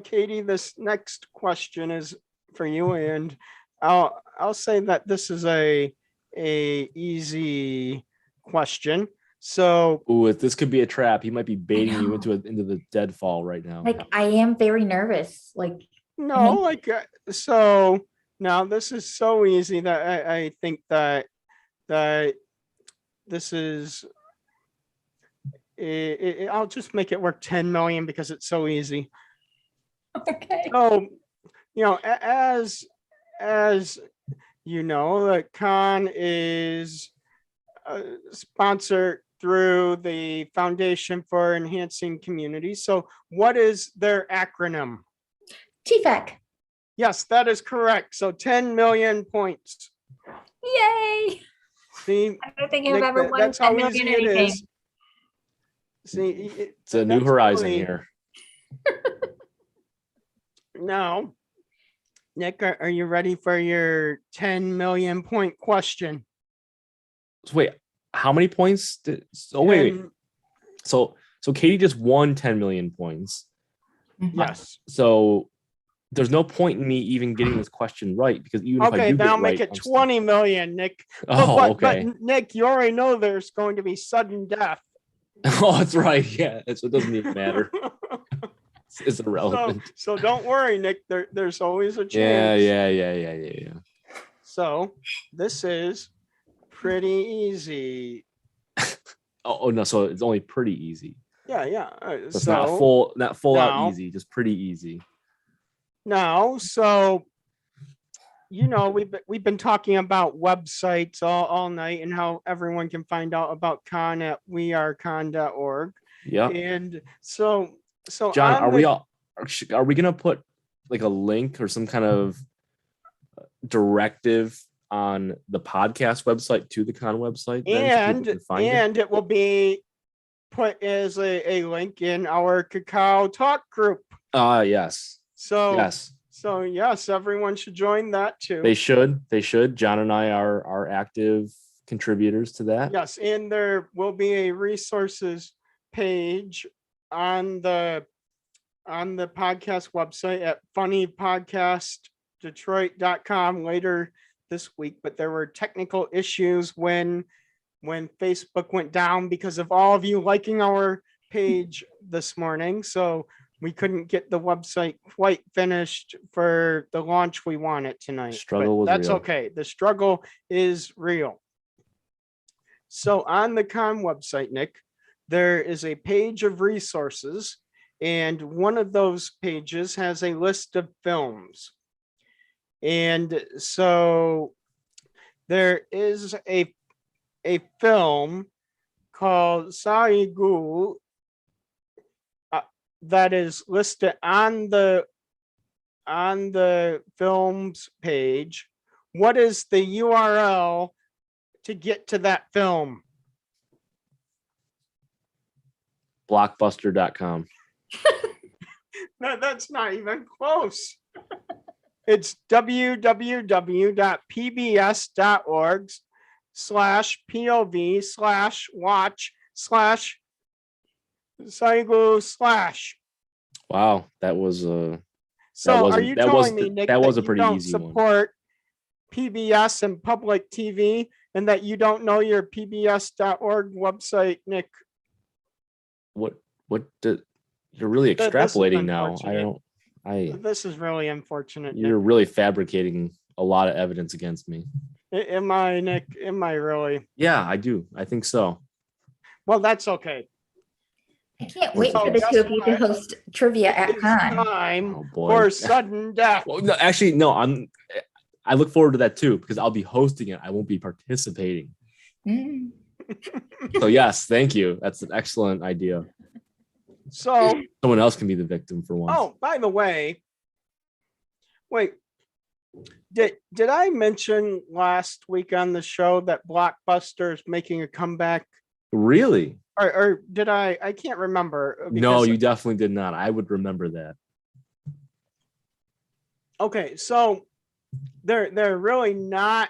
Katie, this next question is for you, and I'll say that this is a easy question. So Ooh, if this could be a trap, he might be baiting you know. into the deadfall right now. Like, I am very nervous. Like, no, like so now this is so easy that I think that this is I'll just make it work 10 million because it's so easy. okay. So, you know, as you know, the con is sponsored through the Foundation for Enhancing Communities. So what is their acronym? TFAC. Yes, that is correct. So 10 million points. Yay. See, I don't think I've Nick, ever won that's 10 how million easy it anything. is. See, It's a new that's horizon really- here. Now, Nick, are you ready for your 10 million point question? So wait, how many points did? Oh wait. 10 So Katie just won 10 million points. Yes. So there's no point in me even getting this question right, because even if I Okay, do then get I'll make right, it I'm still- 20 million, Nick. Oh, okay. But Nick, you already know there's going to be sudden death. Oh, that's right. Yeah, it doesn't even matter. It's irrelevant. So don't worry, Nick. There's always a Yeah. chance. So this is pretty easy. Oh no, so it's only pretty easy. Yeah. It's not full out now- easy, just pretty easy. Now, so you know, we've been talking about websites all night and how everyone can find out about con at wearecon.org. Yeah. And so John, on are we gonna put like a link or some kind of directive on the podcast website to the con website? then, so people can find it? and it will be put as a link in our Cacao Talk group. Yes. So Yes. so yes, everyone should join that too. They should. They should. John and I are active contributors to that. Yes, and there will be a resources page on the podcast website at funnypodcastdetroit.com later this week, but there were technical issues when Facebook went down because of all of you liking our page this morning. So we couldn't get the website quite finished for the launch we wanted tonight. Struggle was that's real. okay. The struggle is real. So on the con website, Nick, there is a page of resources, and one of those pages has a list of films. And so there is a film called Saigu that is listed on the films page. What is the URL to get to that film? Blockbuster.com. No, that's not even close. It's www.pbs.org/pov/watch/Saigu/. Wow, that was So wasn't- are you that was telling me, the- Nick, that was a you pretty don't easy one. support PBS and public TV, and that you don't know your PBS.org website, Nick? what you're really This is extrapolating now. unfortunate. I This is really unfortunate, you're Nick. really fabricating a lot of evidence against me. Am I, Nick? Am I really? Yeah, I do. I think so. Well, that's okay. I can't wait So for the guess two of you to what? host trivia at It's con. time Oh boy. for sudden death. Well, no, actually, no. I look forward to that too because I'll be hosting it. I won't be participating. Mm. So yes, thank you. That's an excellent idea. So, Someone else can be the victim for once. oh, by the way, wait, did I mention last week on the show that Blockbuster is making a comeback? Really? Or did I? I can't remember. No, because- you definitely did not. I would remember that. Okay, so they're really not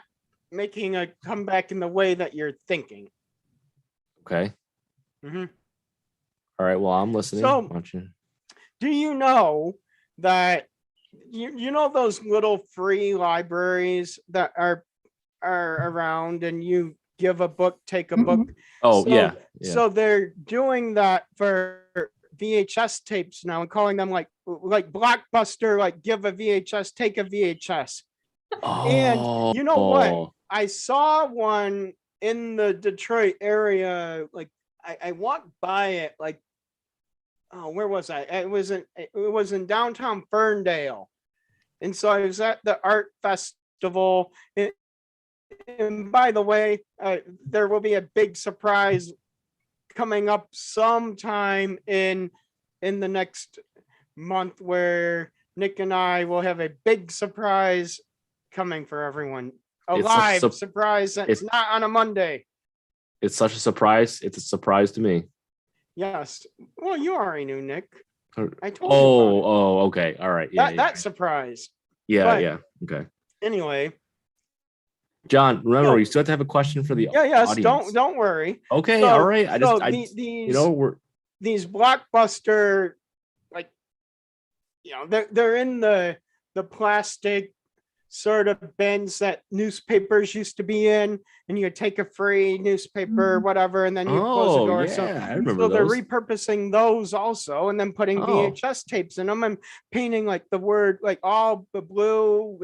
making a comeback in the way that you're thinking. Okay. Mhm. All right. Well, I'm listening. So- Why don't you- Do you know that you know those little free libraries that are around, and you give a book, take a book? Oh So- yeah. So they're doing that for VHS tapes now and calling them like Blockbuster, like give a VHS, take a VHS. And you know what? Oh, I saw one in the Detroit area. Like I walked by it. Like, oh, where was I? It was in downtown Ferndale, and so I was at the art festival. And by the way, there will be a big surprise coming up sometime in the next month where Nick and I will have a big surprise coming for everyone. A It's such a live surprise that's it's- not on a Monday. it's such a surprise. It's a surprise to me. Yes. Well, you already knew, Nick. I told Oh, you about oh, okay. All right. it. Yeah, That surprise. yeah, but- yeah. Okay. Anyway, John, remember, So- we still have to have a question for the yes, audience. don't worry. Okay, So- all right. I so just, these you know, we're these Blockbuster, like, you know, they're in the plastic sort of bins that newspapers used to be in, and you take a free newspaper, whatever, and then you close the oh door. yeah, So I remember so they're those. repurposing those also, and then putting Oh. VHS tapes in them and painting like the word, like all the blue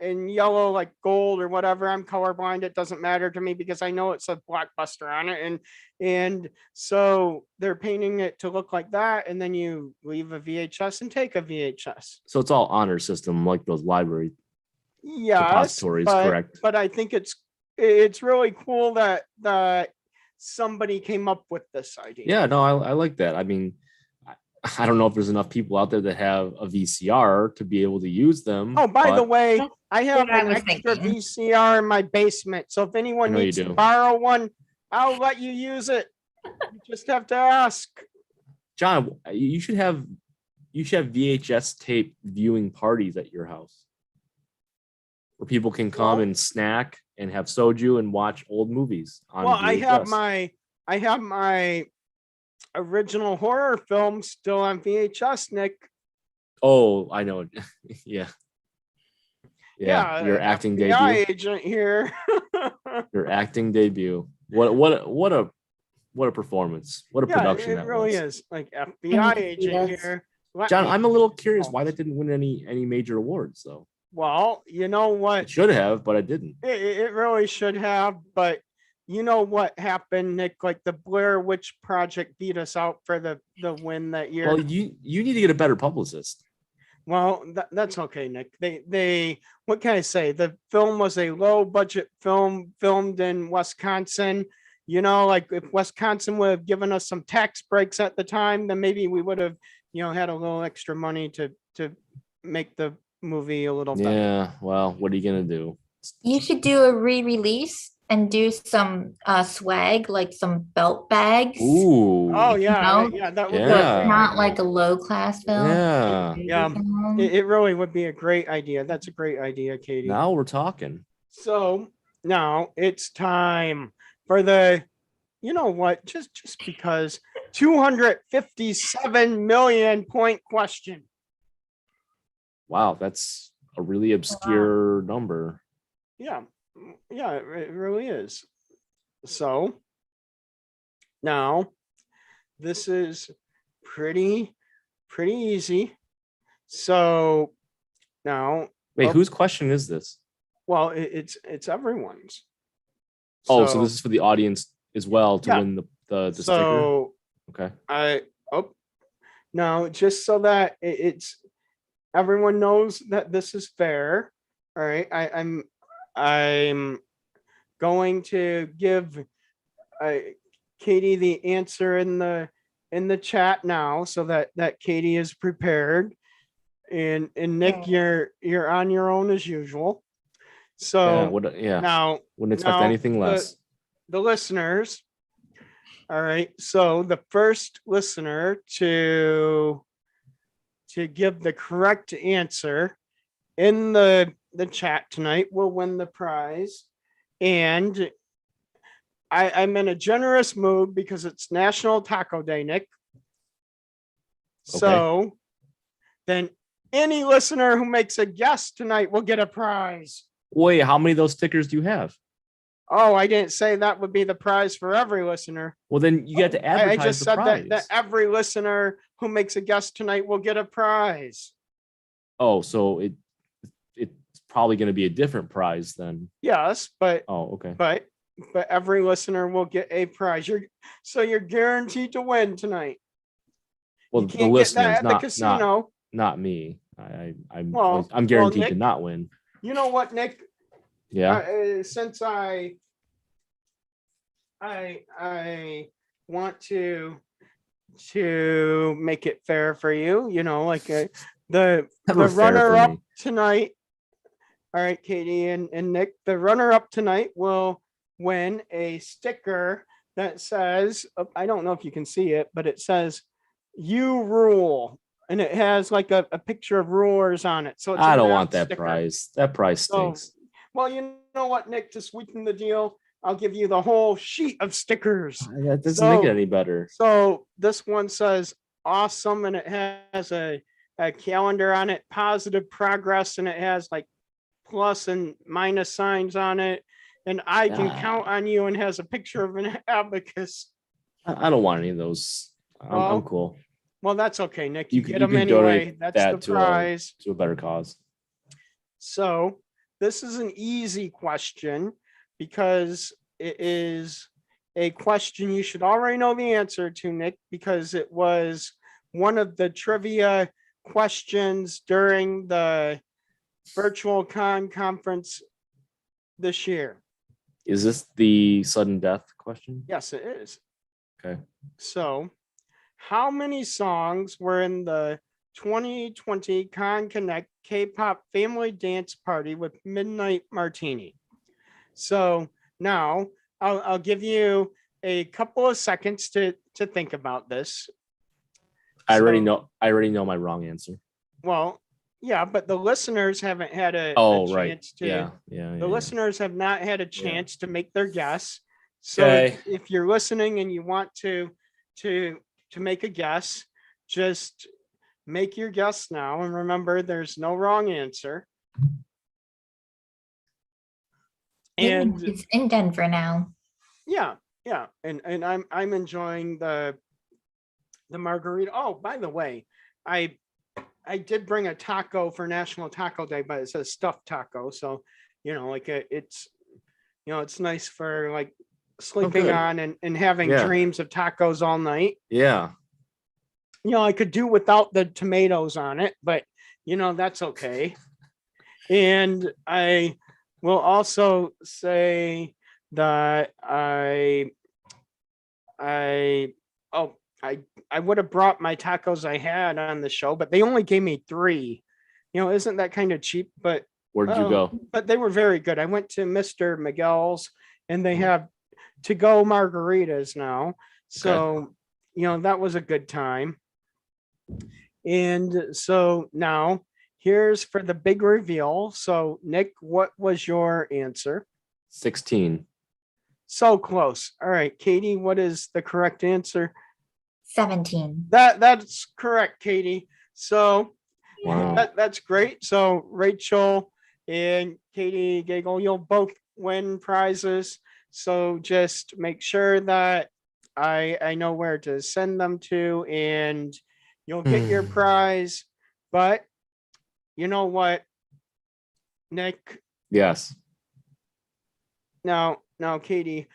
and yellow, like gold or whatever. I'm colorblind. It doesn't matter to me because I know it's a Blockbuster on it. And so they're painting it to look like that. And then you leave a VHS and take a VHS. So it's all honor system, like those library Yes, depositories, but, correct? but I think it's really cool that somebody came up with this idea. Yeah, no, I like that. I mean, I don't know if there's enough people out there that have a VCR to be able to use them. Oh, by the but- way, That's I have what I an was extra thinking. VCR in my basement. So if anyone I know you needs to do. borrow one, I'll let you use it. You just have to ask. John, you should have you should have VHS tape viewing parties at your house where people can come Well- and snack and have soju and watch old movies on Well, VHS. I have my original horror film still on VHS, Nick. Oh, I know. Yeah. Yeah. Your acting FBI debut. agent here. Your acting debut. What a performance. What a production it that really was. is. Like FBI see agent this. here. Let John, me- I'm a little curious why that didn't win any major awards though. Well, you know It what? should have, but I didn't. It really should have, but you know what happened, Nick? Like the Blair Witch Project beat us out for the win that year. Well, you need to get a better publicist. Well, that's okay, Nick. They what can I say? The film was a low budget film filmed in Wisconsin. You know, like if Wisconsin would have given us some tax breaks at the time, then maybe we would have, had a little extra money to make the movie a little better. Yeah, well, what are you gonna do? You should do a re-release and do some swag, like some belt bags. Ooh. Oh yeah, know? yeah, that would So be a Yeah. it's great not idea. like a low class film. Yeah. Yeah. It really would be a great idea. That's a great idea, Katie. Now we're talking. So now it's time for the, you know what? Just because 257 million point question. Wow, that's a really obscure number. Yeah, yeah, it really is. So now this is pretty easy. So now, Wait, Oh. whose question is this? well, it's everyone's. Oh, so this is for the audience as well to Yeah. win the sticker. So Okay. no, just so that it's everyone knows that this is fair. All right, I'm going to give Katie the answer in the chat now, so that Katie is prepared, and Nick, you're on your own as usual. So Yeah. now Wouldn't expect now anything less. the listeners. All right. So the first listener to give the correct answer in the chat tonight will win the prize. And I'm in a generous mood because it's National Taco Day, Nick. So then any listener who makes a guess tonight will get a prize. Wait, how many of those stickers do you have? Oh, I didn't say that would be the prize for every listener. Well, then you got to advertise I just the said prize. that every listener who makes a guess tonight will get a prize. Oh, so it's probably going to be a different prize then. Yes, but Oh, okay. but every listener will get a prize. You're guaranteed to win tonight. Well, You the can't get that listeners, at the casino. not me. I'm Well, guaranteed Nick- to not win. You know what, Nick? Yeah. Since I want to make it fair for you, like the Never fair for runner up me. tonight. All right, Katie and Nick, the runner up tonight will win a sticker that says, I don't know if you can see it, but it says "You Rule," and it has like a picture of rulers on it. So it's I a don't math want that sticker. prize. That prize So, stinks. well, you know what, Nick, to sweeten the deal, I'll give you the whole sheet of stickers. That doesn't make it so- any better. So this one says awesome, and it has a calendar on it, positive progress, and it has like plus and minus signs on it. And I can Ah. count on you, and has a picture of an abacus. I don't want any of those. I'm Well, cool. Well, that's okay, Nick. You You can- get you them can anyway. donate That's that the to a- prize. To a better cause. So this is an easy question because it is a question you should already know the answer to, Nick, because it was one of the trivia questions during the virtual conference this year. Is this the sudden death question? Yes, it is. Okay. So how many songs were in the 2020 Con Connect K-pop family dance party with Midnight Martini? So now I'll give you a couple of seconds to think about this. I already So- know my wrong answer. Well, yeah, but the listeners haven't had a Oh, right. chance to. Yeah. The listeners have not had a chance to make their guess. So Okay. if you're listening and you want to make a guess, just make your guess now. And remember, there's no wrong answer. And It's in Denver now. yeah, and I'm enjoying the margarita. Oh, by the way, I did bring a taco for National Taco Day, but it says stuffed taco, so like it's it's nice for like sleeping good. on and having Yeah. dreams of tacos all night. Yeah. I could do without the tomatoes on it, but that's okay. And I will also say that I would have brought my tacos I had on the show, but they only gave me 3. Isn't that kind of cheap? But Where'd you go? But they were very good. I went to Mr. Miguel's, and they Mhm. have to-go margaritas now. So, that was a good time. And so now here's for the big reveal. So, Nick, what was your answer? 16. So close. All right, Katie, what is the correct answer? 17. That's correct, Katie. So Wow. that's great. So Rachel and Katie Gagel, you'll both win prizes. So just make sure that I know where to send them to, and you'll get your prize. But you know what, Nick? Yes. Now, Katie,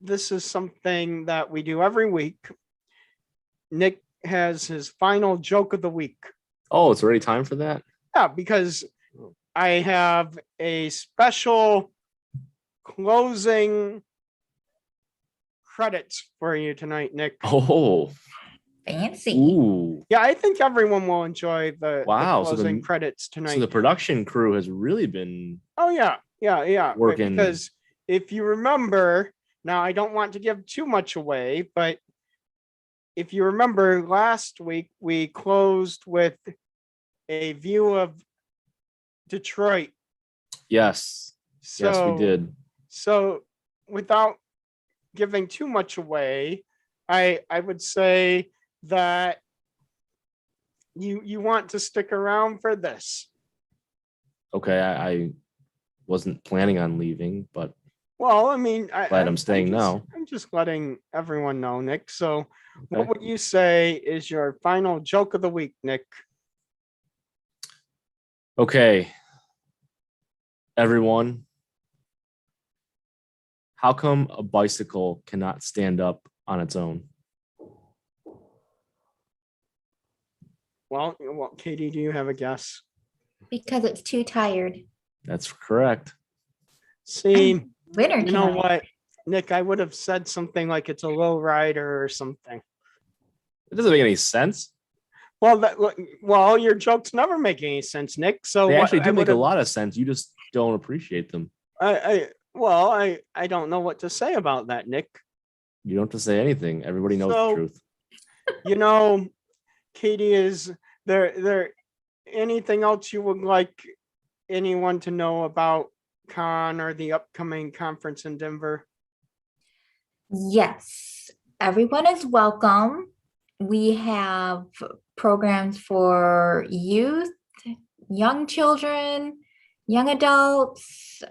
this is something that we do every week. Nick has his final joke of the week. Oh, it's already time for that? Yeah, because I have a special closing credits for you tonight, Nick. Oh. Fancy. Ooh. Yeah, I think everyone will enjoy the Wow, so closing the- credits tonight. So the production crew has really been Oh yeah. Right, Working. because if you remember, now I don't want to give too much away, but if you remember last week, we closed with a view of Detroit. Yes. So, Yes, we did. So without giving too much away, I would say that you want to stick around for this. Okay, I wasn't planning on leaving, but Well, I mean, Glad I'm staying now. I'm just letting everyone know, Nick. So, what okay. would you say is your final joke of the week, Nick? Okay. Everyone, how come a bicycle cannot stand up on its own? Well, Katie, do you have a guess? Because it's too tired. That's correct. See, Winner you know tonight. what, Nick? I would have said something like it's a low rider or something. It doesn't make any sense. Well, your jokes never make any sense, Nick. So They what actually I do make a would've- lot of sense. You just don't appreciate them. I don't know what to say about that, Nick. You don't have to say anything. Everybody knows So- the truth. You know, Katie, is there anything else you would like anyone to know about Con or the upcoming conference in Denver? Yes, everyone is welcome. We have programs for youth, young children, young adults,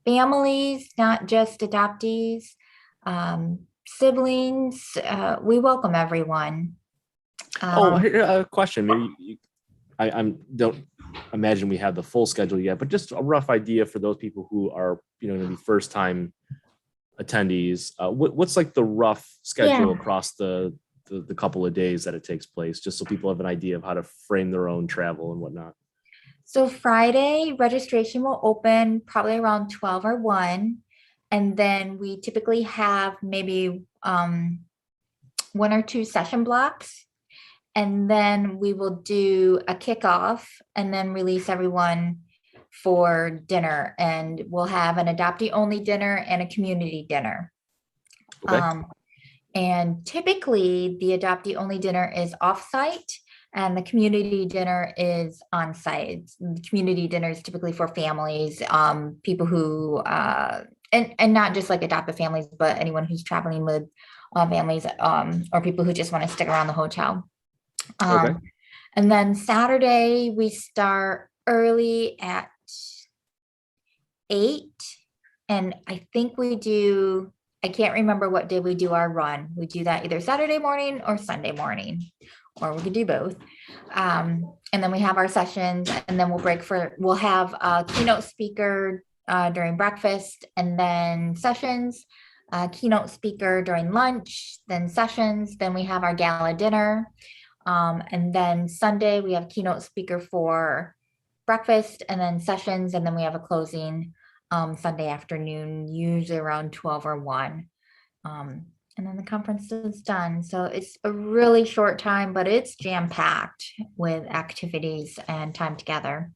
families, not just adoptees, siblings. We welcome everyone. Here, a question. Maybe I don't imagine we have the full schedule yet, but just a rough idea for those people who are going to be first time attendees. What's like the rough schedule Yeah. across the couple of days that it takes place, just so people have an idea of how to frame their own travel and whatnot. So Friday, registration will open probably around 12 or 1. And then we typically have maybe 1 or 2 session blocks. And then we will do a kickoff and then release everyone for dinner. And we'll have an adoptee only dinner and a community dinner. Okay. And typically the adoptee only dinner is offsite and the community dinner is on site. The community dinner is typically for families, people who, and not just like adoptive families, but anyone who's traveling with families, or people who just want to stick around the hotel. Okay. And then Saturday, we start early at 8. And I think I can't remember what day we do our run. We do that either Saturday morning or Sunday morning, or we could do both. And then we have our sessions, and then we'll have a keynote speaker during breakfast, and then sessions, keynote speaker during lunch, then sessions, then we have our gala dinner. And then Sunday, we have keynote speaker for breakfast, and then sessions, and then we have a closing Sunday afternoon, usually around 12 or 1. And then the conference is done. So it's a really short time, but it's jam-packed with activities and time together.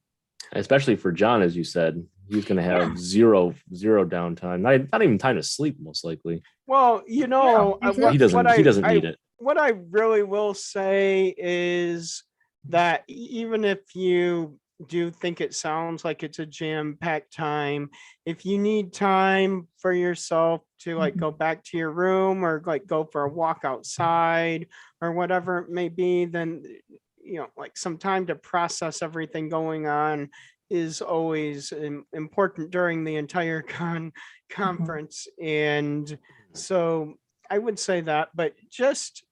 Especially for John, as you said, he's going to have zero downtime. Not even time to sleep, most likely. Well, He doesn't need it. What I really will say is that even if you do think it sounds like it's a jam-packed time, if you need time for yourself to like go back to your room or like go for a walk outside or whatever it may be, then like some time to process everything going on is always important during the entire conference. And so I would say that, but just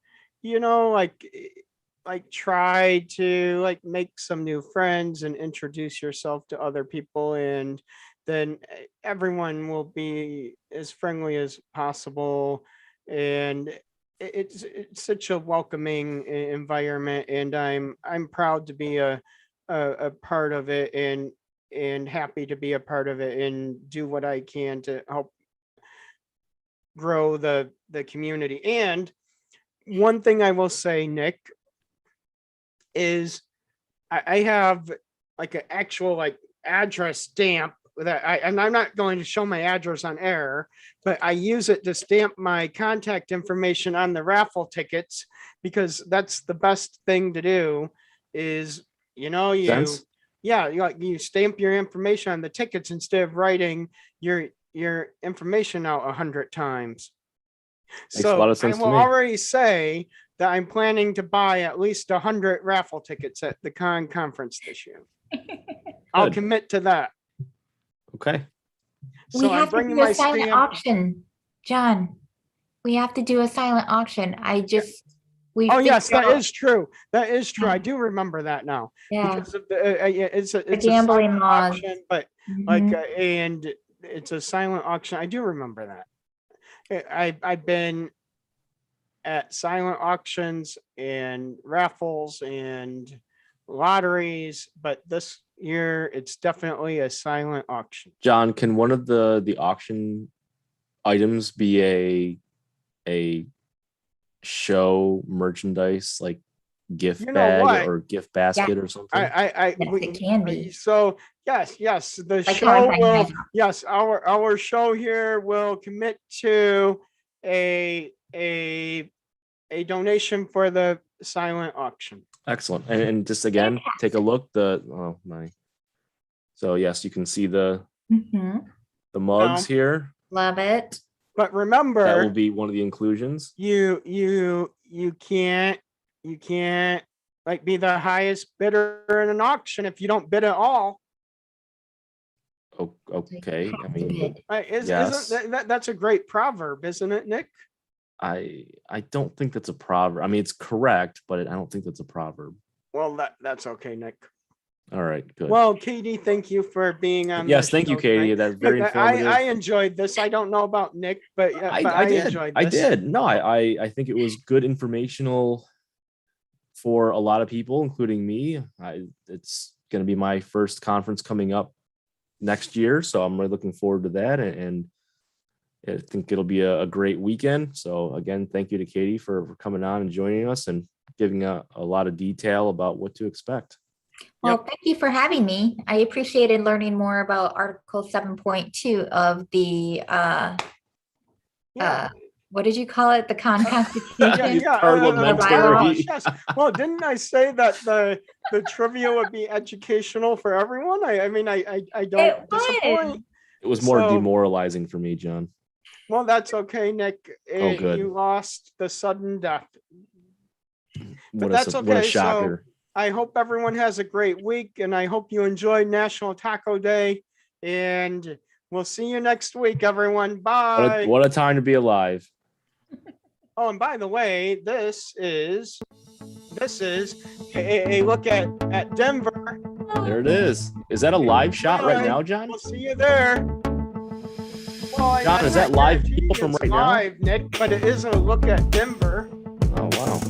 like try to like make some new friends and introduce yourself to other people, and then everyone will be as friendly as possible. And it's such a welcoming environment, and I'm proud to be a part of it, and happy to be a part of it and do what I can to help grow the community. And one thing I will say, Nick, is I have like an actual like address stamp that and I'm not going to show my address on air, but I use it to stamp my contact information on the raffle tickets, because that's the best thing to do is, Sense. you stamp your information on the tickets instead of writing your information out 100 times. Makes a lot of sense I to will me. already say that I'm planning to buy at least 100 raffle tickets at the conference this year. I'll Good. commit to that. Okay. We So I'm have to bringing do a my silent stamp. auction, John. We have to do a silent auction. Oh yes, that is true. That is true. Yeah. I do remember that now. Yeah. Because of it's a gambling silent laws. auction, but Mhm. and it's a silent auction. I do remember that. I've been at silent auctions and raffles and lotteries, but this year it's definitely a silent auction. John, can one of the auction items be a show merchandise, like gift You know bag what? or gift basket or something? Yes, it can be. So yes, the Like show Valentine's will. Night. Yes, our show here will commit to a donation for the silent auction. Excellent. And just again, take a look. So yes, you can see the Mhm. mugs here. Love it. But remember, That will be one of the inclusions. you can't like be the highest bidder in an auction if you don't bid at all. Okay. I mean, Right? Yes. Isn't that's a great proverb, isn't it, Nick? I don't think that's a proverb. I mean, it's correct, but I don't think that's a proverb. Well, that's okay, Nick. All right, good. Well, Katie, thank you for being on. Yes, the thank you, show Katie. tonight. That's very informative. I enjoyed this. I don't know about Nick, but I did. enjoyed I this. did. No, I think it was good informational for a lot of people, including me. It's going to be my first conference coming up next year, so I'm really looking forward to that, and I think it'll be a great weekend. So again, thank you to Katie for coming on and joining us and giving a lot of detail about what to expect. Well, thank you for having me. I appreciated learning more about Article 7.2 of the what did you call it? The con constitution? Parliamentary. Yes. Well, didn't I say that the trivia would be educational for everyone? I mean, I don't It disappoint. It was more So- demoralizing for me, John. Well, that's okay, Nick. good. You lost the sudden death. What that's what a okay, so- shocker. I hope everyone has a great week, and I hope you enjoyed National Taco Day. And we'll see you next week, everyone. Bye. What a time to be alive. Oh, and by the way, this is a look at Denver. There it is. Is that a live shot right Bye. now, John? We'll see you there. Well, John, I'm is that not live guaranteeing people from it's right now? live, Nick, but it is a look at Denver. Oh, wow.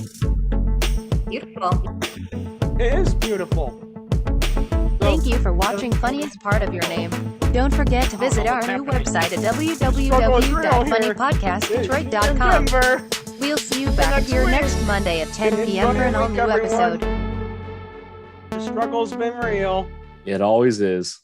Beautiful. It is beautiful. Thank you for watching Funniest Part of Your Name. Don't forget to visit our new website at www.funnypodcastdetroit.com. Denver. We'll see you back next here week. next Monday at 10 Enjoy p.m. for your an all week, new everyone. episode. The struggle's been real. It always is.